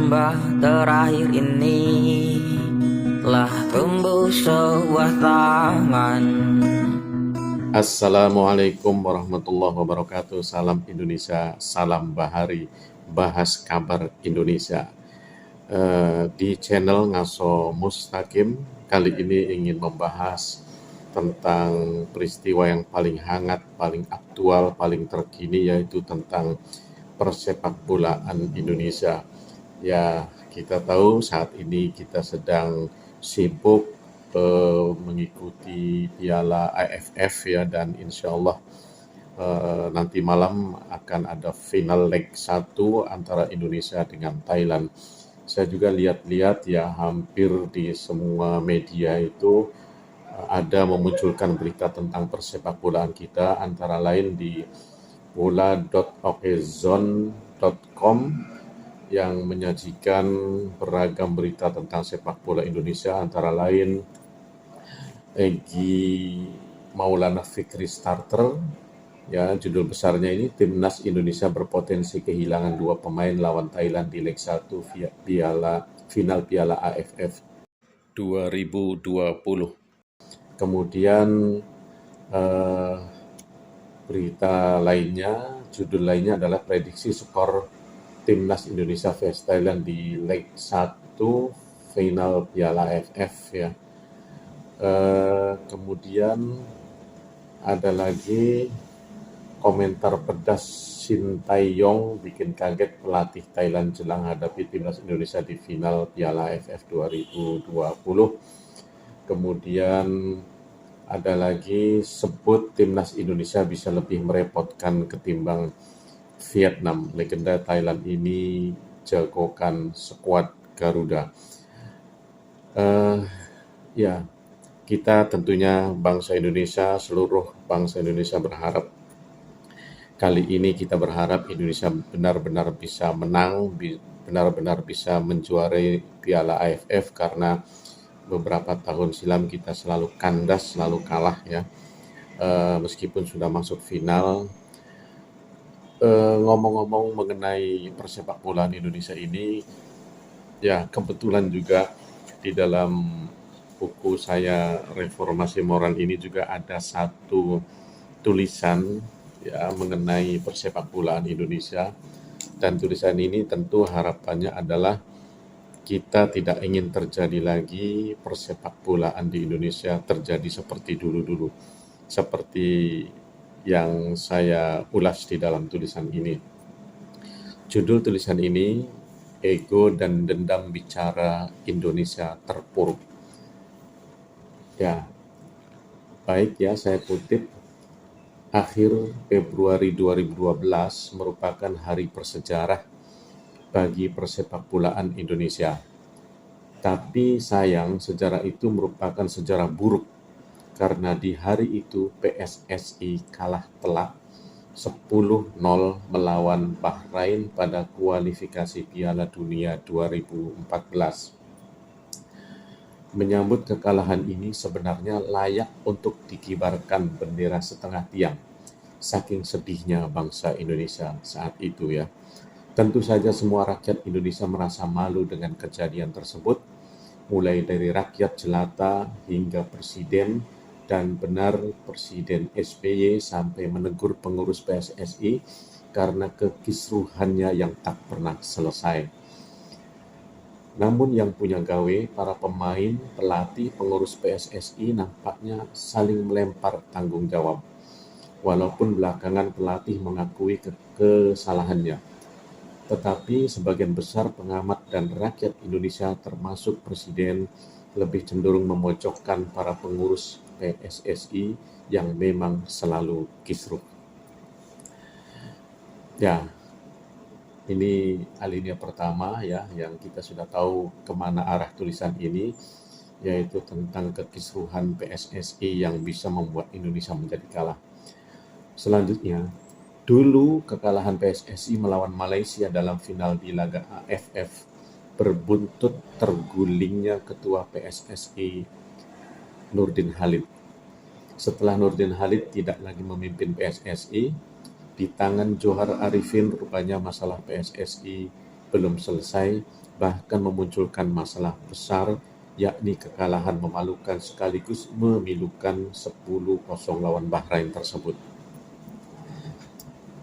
lembah terakhir ini telah tumbuh sebuah tangan. Assalamualaikum warahmatullahi wabarakatuh. Salam Indonesia, salam Bahari, bahas kabar Indonesia. Di channel Ngaso Mustaqim kali ini ingin membahas tentang peristiwa yang paling hangat, paling aktual, paling terkini, yaitu tentang persepak bolaan Indonesia. Ya, kita tahu saat ini kita sedang sibuk mengikuti Piala AFF ya, dan insya Allah nanti malam akan ada final leg 1 antara Indonesia dengan Thailand. Saya juga lihat-lihat ya, hampir di semua media itu ada memunculkan berita tentang persepak bolaan kita, antara lain di bola.okezone.com yang menyajikan beragam berita tentang sepak bola Indonesia, antara lain Egy Maulana Fikri Starter. Ya, judul besarnya ini, Timnas Indonesia berpotensi kehilangan 2 pemain lawan Thailand di leg 1 final Piala AFF 2020. Kemudian berita lainnya, judul lainnya adalah prediksi skor Timnas Indonesia vs Thailand di leg 1 final Piala AFF ya. Kemudian ada lagi komentar pedas Shin Tae-yong bikin kaget pelatih Thailand jelang hadapi Timnas Indonesia di final Piala AFF 2020. Kemudian ada lagi sebut Timnas Indonesia bisa lebih merepotkan ketimbang Vietnam. Legenda Thailand ini jagokan skuad Garuda. Ya, kita tentunya bangsa Indonesia, seluruh bangsa Indonesia berharap kali ini Indonesia benar-benar bisa menang, benar-benar bisa menjuarai Piala AFF, karena beberapa tahun silam kita selalu kandas, selalu kalah ya. Meskipun sudah masuk final. Ngomong-ngomong mengenai persepak bolaan Indonesia ini, ya kebetulan juga di dalam buku saya Reformasi Moral ini juga ada satu tulisan ya mengenai persepak bolaan Indonesia, dan tulisan ini tentu harapannya adalah kita tidak ingin terjadi lagi persepak bolaan di Indonesia terjadi seperti dulu-dulu, seperti yang saya ulas di dalam tulisan ini. Judul tulisan ini, Ego dan Dendam Bicara Indonesia Terpuruk. Ya, baik ya, saya kutip, akhir Februari 2012 merupakan hari bersejarah bagi persepak bolaan Indonesia. Tapi sayang, sejarah itu merupakan sejarah buruk, karena di hari itu PSSI kalah telak 10-0 melawan Bahrain pada kualifikasi Piala Dunia 2014. Menyambut kekalahan ini sebenarnya layak untuk dikibarkan bendera setengah tiang, saking sedihnya bangsa Indonesia saat itu ya. Tentu saja semua rakyat Indonesia merasa malu dengan kejadian tersebut, mulai dari rakyat jelata hingga presiden, dan benar Presiden SBY sampai menegur pengurus PSSI karena kekisruhannya yang tak pernah selesai. Namun yang punya gawe, para pemain, pelatih, pengurus PSSI nampaknya saling melempar tanggung jawab. Walaupun belakangan pelatih mengakui kesalahannya. Tetapi sebagian besar pengamat dan rakyat Indonesia termasuk Presiden lebih cenderung memojokkan para pengurus PSSI yang memang selalu kisruh. Ya, ini alinea pertama ya, yang kita sudah tahu kemana arah tulisan ini, yaitu tentang kekisruhan PSSI yang bisa membuat Indonesia menjadi kalah. Selanjutnya, dulu kekalahan PSSI melawan Malaysia dalam final di laga AFF berbuntut tergulingnya Ketua PSSI Nurdin Halid. Setelah Nurdin Halid tidak lagi memimpin PSSI, di tangan Johar Arifin rupanya masalah PSSI belum selesai, bahkan memunculkan masalah besar, yakni kekalahan memalukan sekaligus memilukan 10-0 lawan Bahrain tersebut.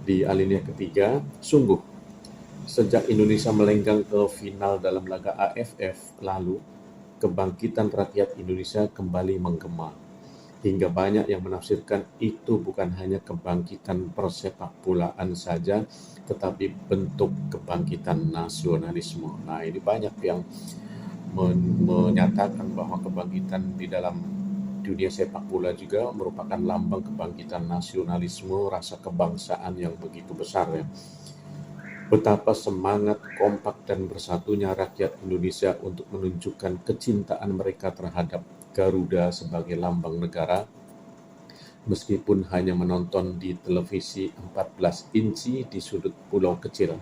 Di alinea ketiga, sungguh, sejak Indonesia melenggang ke final dalam laga AFF lalu, kebangkitan rakyat Indonesia kembali menggema. Hingga banyak yang menafsirkan itu bukan hanya kebangkitan persepak bolaan saja, tetapi bentuk kebangkitan nasionalisme. Nah, ini banyak yang menyatakan bahwa kebangkitan di dalam dunia sepak bola juga merupakan lambang kebangkitan nasionalisme, rasa kebangsaan yang begitu besar ya. Betapa semangat, kompak, dan bersatunya rakyat Indonesia untuk menunjukkan kecintaan mereka terhadap Garuda sebagai lambang negara, meskipun hanya menonton di televisi 14 inci di sudut pulau kecil.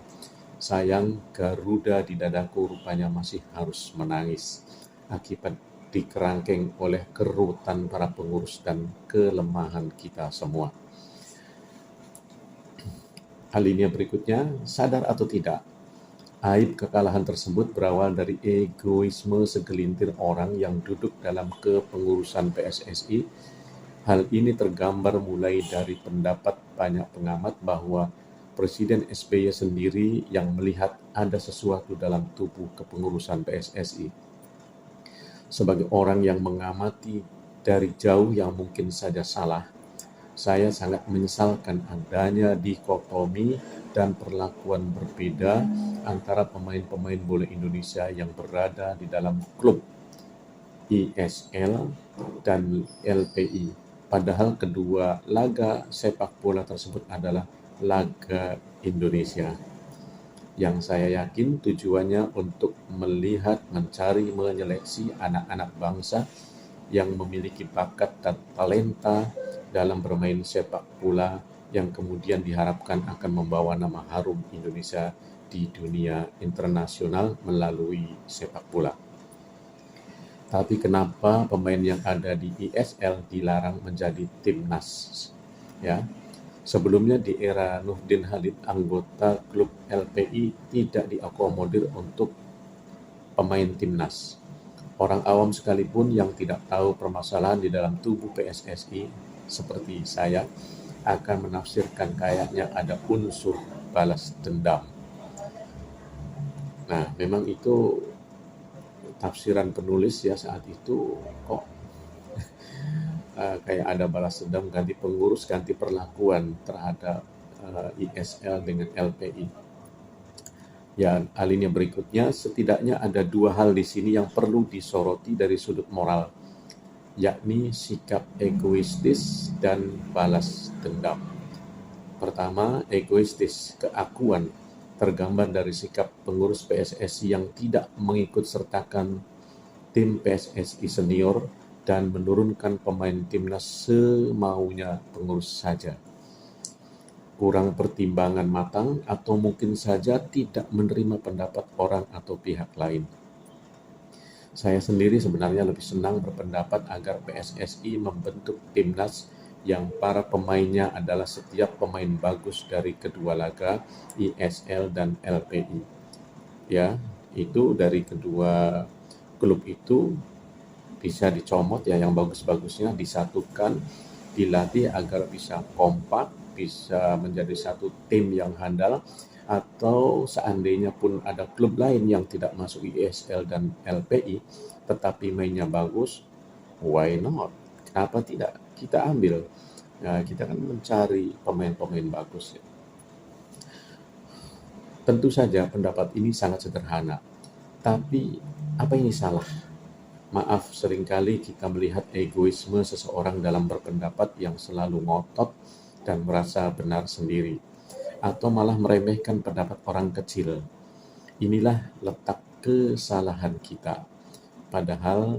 Sayang, Garuda di dadaku rupanya masih harus menangis akibat dikerangkeng oleh kerutan para pengurus dan kelemahan kita semua. Alinea berikutnya, sadar atau tidak, aib kekalahan tersebut berawal dari egoisme segelintir orang yang duduk dalam kepengurusan PSSI. Hal ini tergambar mulai dari pendapat banyak pengamat bahwa Presiden SBY sendiri yang melihat ada sesuatu dalam tubuh kepengurusan PSSI. Sebagai orang yang mengamati dari jauh yang mungkin saja salah, saya sangat menyesalkan adanya dikotomi dan perlakuan berbeda antara pemain-pemain bola Indonesia yang berada di dalam klub ISL dan LPI. Padahal kedua laga sepak bola tersebut adalah laga Indonesia, yang saya yakin tujuannya untuk melihat, mencari, menyeleksi anak-anak bangsa yang memiliki bakat dan talenta dalam bermain sepak bola yang kemudian diharapkan akan membawa nama harum Indonesia di dunia internasional melalui sepak bola. Tapi kenapa pemain yang ada di ISL dilarang menjadi timnas? Ya, sebelumnya di era Nurdin Halid, anggota klub LPI tidak diakomodir untuk pemain timnas. Orang awam sekalipun yang tidak tahu permasalahan di dalam tubuh PSSI seperti saya akan menafsirkan kayaknya ada unsur balas dendam. Nah, memang itu tafsiran penulis ya saat itu, kok kayak ada balas dendam, ganti pengurus, ganti perlakuan terhadap ISL dengan LPI. Ya, alinea berikutnya, setidaknya ada dua hal di sini yang perlu disoroti dari sudut moral, yakni sikap egoistis dan balas dendam. Pertama, egoistis, keakuan, tergambar dari sikap pengurus PSSI yang tidak mengikut sertakan tim PSSI senior dan menurunkan pemain timnas semaunya pengurus saja. Kurang pertimbangan matang atau mungkin saja tidak menerima pendapat orang atau pihak lain. Saya sendiri sebenarnya lebih senang berpendapat agar PSSI membentuk timnas yang para pemainnya adalah setiap pemain bagus dari kedua laga ISL dan LPI. Ya, itu dari kedua klub itu bisa dicomot ya, yang bagus-bagusnya disatukan, dilatih agar bisa kompak, bisa menjadi satu tim yang handal. Atau seandainya pun ada klub lain yang tidak masuk ISL dan LPI tetapi mainnya bagus, why not? Kenapa tidak? Kita ambil. Nah, kita kan mencari pemain-pemain bagus. Tentu saja pendapat ini sangat sederhana. Tapi apa ini salah? Maaf, seringkali kita melihat egoisme seseorang dalam berpendapat yang selalu ngotot dan merasa benar sendiri, atau malah meremehkan pendapat orang kecil. Inilah letak kesalahan kita. Padahal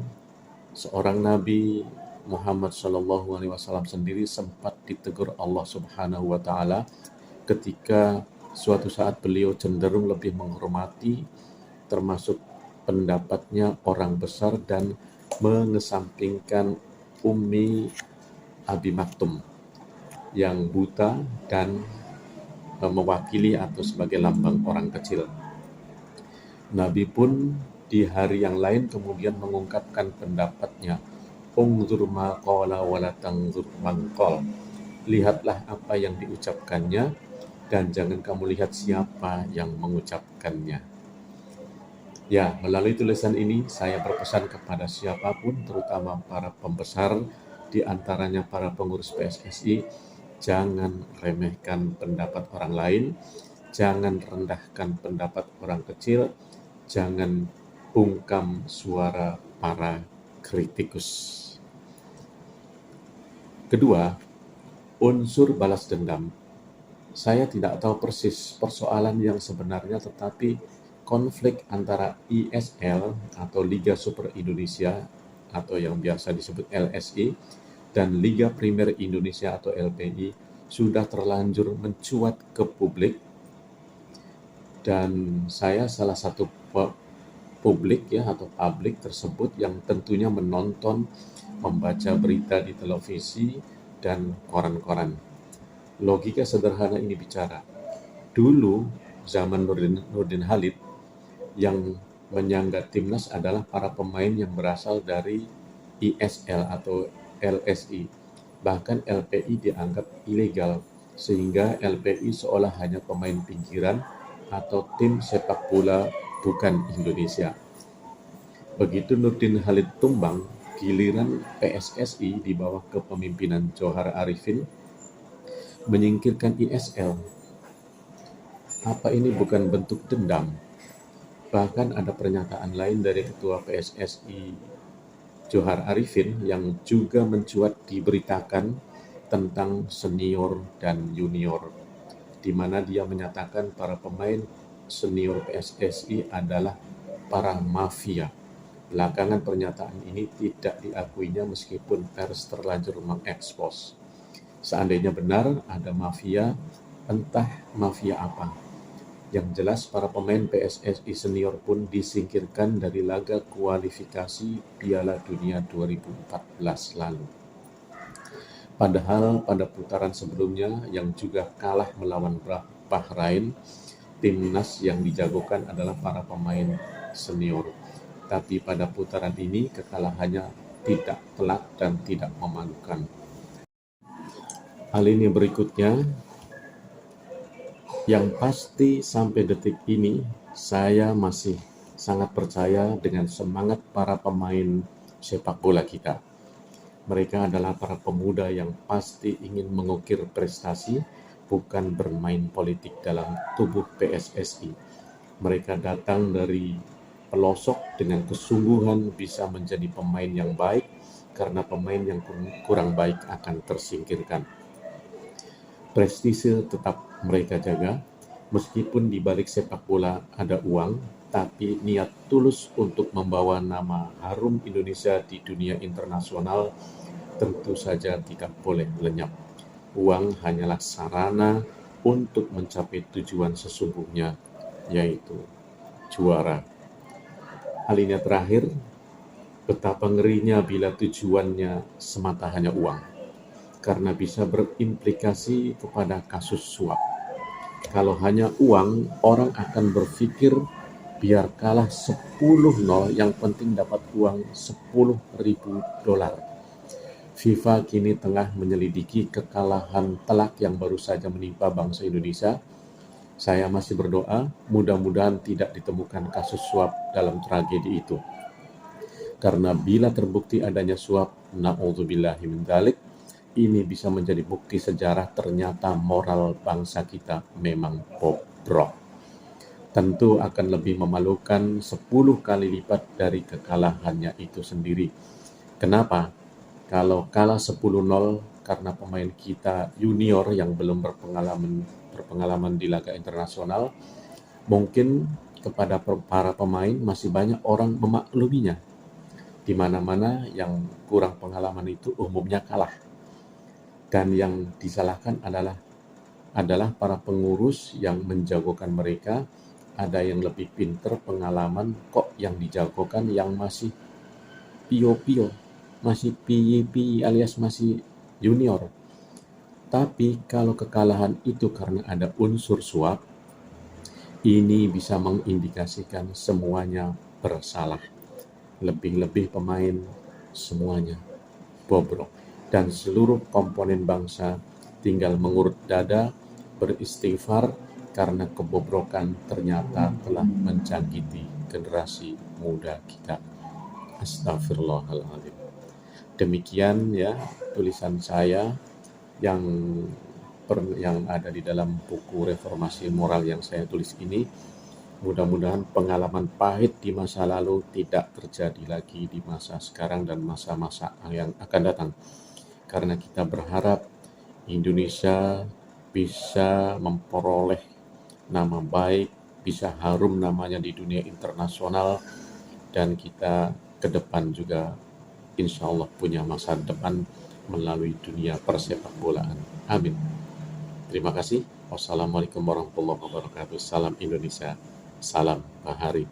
seorang Nabi Muhammad SAW sendiri sempat ditegur Allah Subhanahu wa Ta'ala ketika suatu saat beliau cenderung lebih menghormati termasuk pendapatnya orang besar dan mengesampingkan Ummi Abi Maktum yang buta dan mewakili atau sebagai lambang orang kecil. Nabi pun di hari yang lain kemudian mengungkapkan pendapatnya. Ungzur ma qala wa la tanzur man qala. Lihatlah apa yang diucapkannya dan jangan kamu lihat siapa yang mengucapkannya. Ya, melalui tulisan ini saya berpesan kepada siapapun, terutama para pembesar, di antaranya para pengurus PSSI, jangan remehkan pendapat orang lain, jangan rendahkan pendapat orang kecil, jangan bungkam suara para kritikus. Kedua, unsur balas dendam. Saya tidak tahu persis persoalan yang sebenarnya, tetapi konflik antara ISL atau Liga Super Indonesia atau yang biasa disebut LSI dan Liga Primer Indonesia atau LPI sudah terlanjur mencuat ke publik, dan saya salah satu publik ya atau publik tersebut yang tentunya menonton, membaca berita di televisi dan koran-koran. Logika sederhana ini bicara, dulu zaman Nurdin Halid yang menyangga timnas adalah para pemain yang berasal dari ISL atau LSI. Bahkan LPI dianggap ilegal, sehingga LPI seolah hanya pemain pinggiran atau tim sepak bola bukan Indonesia. Begitu Nurdin Halid tumbang, giliran PSSI di bawah kepemimpinan Johar Arifin menyingkirkan ISL. Apa ini bukan bentuk dendam? Bahkan ada pernyataan lain dari Ketua PSSI Johar Arifin yang juga mencuat diberitakan tentang senior dan junior, di mana dia menyatakan para pemain senior PSSI adalah para mafia. Belakangan pernyataan ini tidak diakuinya meskipun pers terlanjur mengekspos. Seandainya benar ada mafia, entah mafia apa. Yang jelas para pemain PSSI senior pun disingkirkan dari laga kualifikasi Piala Dunia 2014 lalu. Padahal pada putaran sebelumnya yang juga kalah melawan Bahrain, timnas yang dijagokan adalah para pemain senior. Tapi pada putaran ini kekalahannya tidak telak dan tidak memalukan. Hal ini berikutnya, yang pasti sampai detik ini saya masih sangat percaya dengan semangat para pemain sepak bola kita. Mereka adalah para pemuda yang pasti ingin mengukir prestasi, bukan bermain politik dalam tubuh PSSI. Mereka datang dari pelosok dengan kesungguhan bisa menjadi pemain yang baik, karena pemain yang kurang baik akan tersingkirkan. Prestise tetap mereka jaga, meskipun di balik sepak bola ada uang, tapi niat tulus untuk membawa nama harum Indonesia di dunia internasional tentu saja tidak boleh lenyap. Uang hanyalah sarana untuk mencapai tujuan sesungguhnya, yaitu juara. Hal ini terakhir, betapa ngerinya bila tujuannya semata hanya uang, karena bisa berimplikasi kepada kasus suap. Kalau hanya uang, orang akan berpikir biar kalah 10-0, yang penting dapat uang $10.000. FIFA kini tengah menyelidiki kekalahan telak yang baru saja menimpa bangsa Indonesia. Saya masih berdoa, mudah-mudahan tidak ditemukan kasus suap dalam tragedi itu. Karena bila terbukti adanya suap, na'udzubillahi min dzalik, ini bisa menjadi bukti sejarah ternyata moral bangsa kita memang bobrok. Tentu akan lebih memalukan 10 kali lipat dari kekalahannya itu sendiri. Kenapa? Kalau kalah 10-0 karena pemain kita junior yang belum berpengalaman di laga internasional, mungkin kepada para pemain masih banyak orang memakluminya. Di mana-mana yang kurang pengalaman itu umumnya kalah. Dan yang disalahkan adalah para pengurus yang menjagokan mereka. Ada yang lebih pinter pengalaman, kok yang dijagokan yang masih pio-pio, masih piyi-piyi alias masih junior. Tapi kalau kekalahan itu karena ada unsur suap, Ini bisa mengindikasikan semuanya bersalah. Lebih-lebih pemain semuanya bobrok. Dan seluruh komponen bangsa tinggal mengurut dada, beristighfar karena kebobrokan ternyata telah menjangkiti generasi muda kita. Astagfirullahaladzim. Demikian ya tulisan saya yang yang ada di dalam buku Reformasi Moral yang saya tulis ini. Mudah-mudahan pengalaman pahit di masa lalu tidak terjadi lagi di masa sekarang dan masa-masa yang akan datang. Karena kita berharap Indonesia bisa memperoleh nama baik, bisa harum namanya di dunia internasional, dan kita ke depan juga insya Allah punya masa depan melalui dunia persepak bolaan. Amin. Terima kasih. Wassalamualaikum warahmatullahi wabarakatuh. Salam Indonesia. Salam Bahari.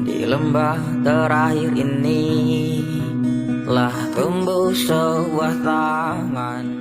Di lembah terakhir ini telah tumbuh sebuah taman.